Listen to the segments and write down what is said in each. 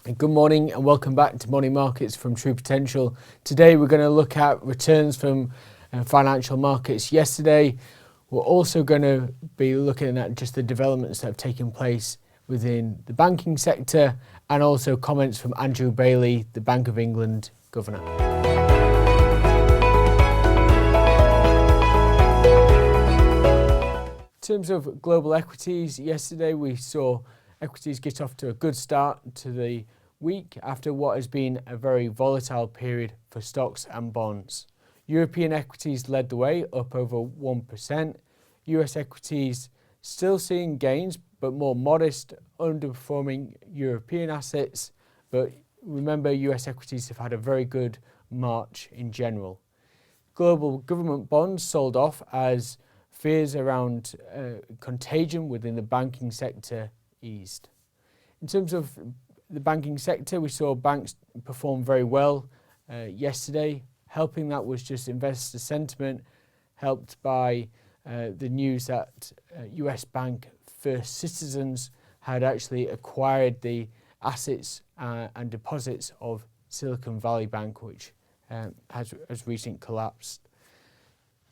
Good morning and welcome back to Morning Markets from True Potential. Today we're going to look at returns from financial markets yesterday. We're also going to be looking at just the developments that have taken place within the banking sector and also comments from Andrew Bailey, the Bank of England Governor. In terms of global equities, yesterday we saw equities get off to a good start to the week after what has been a very volatile period for stocks and bonds. European equities led the way, up over 1%. US equities still seeing gains, but more modest, underperforming European assets. But remember, US equities have had a very good March in general. Global government bonds sold off as fears around contagion within the banking sector eased. In terms of the banking sector, we saw banks perform very well yesterday. Helping that was just investor sentiment, helped by the news that US bank First Citizens had actually acquired the assets and deposits of Silicon Valley Bank, which has recently collapsed.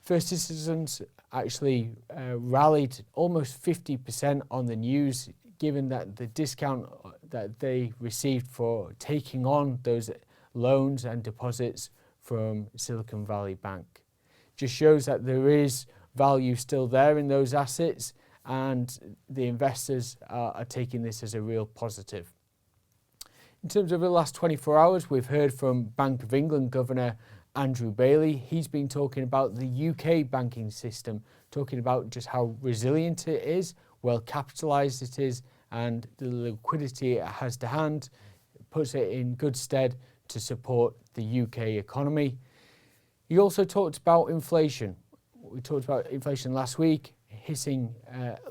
First Citizens actually rallied almost 50% on the news, given that the discount that they received for taking on those loans and deposits from Silicon Valley Bank. Just shows that there is value still there in those assets, and the investors are taking this as a real positive. In terms of the last 24 hours, we've heard from Bank of England Governor Andrew Bailey. He's been talking about the UK banking system, talking about just how resilient it is, well capitalised it is, and the liquidity it has to hand puts it in good stead to support the UK economy. He also talked about inflation. We talked about inflation last week, hitting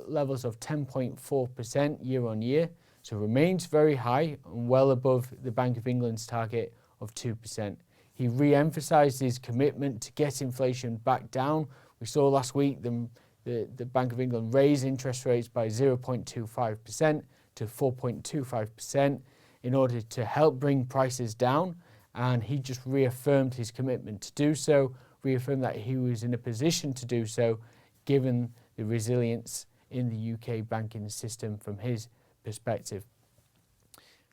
levels of 10.4% year on year, so remains very high and well above the Bank of England's target of 2%. He re-emphasised his commitment to get inflation back down. We saw last week the Bank of England raise interest rates by 0.25% to 4.25% in order to help bring prices down. And he just reaffirmed his commitment to do so, reaffirmed that he was in a position to do so, given the resilience in the UK banking system from his perspective.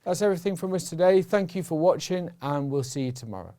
That's everything from us today. Thank you for watching, and we'll see you tomorrow.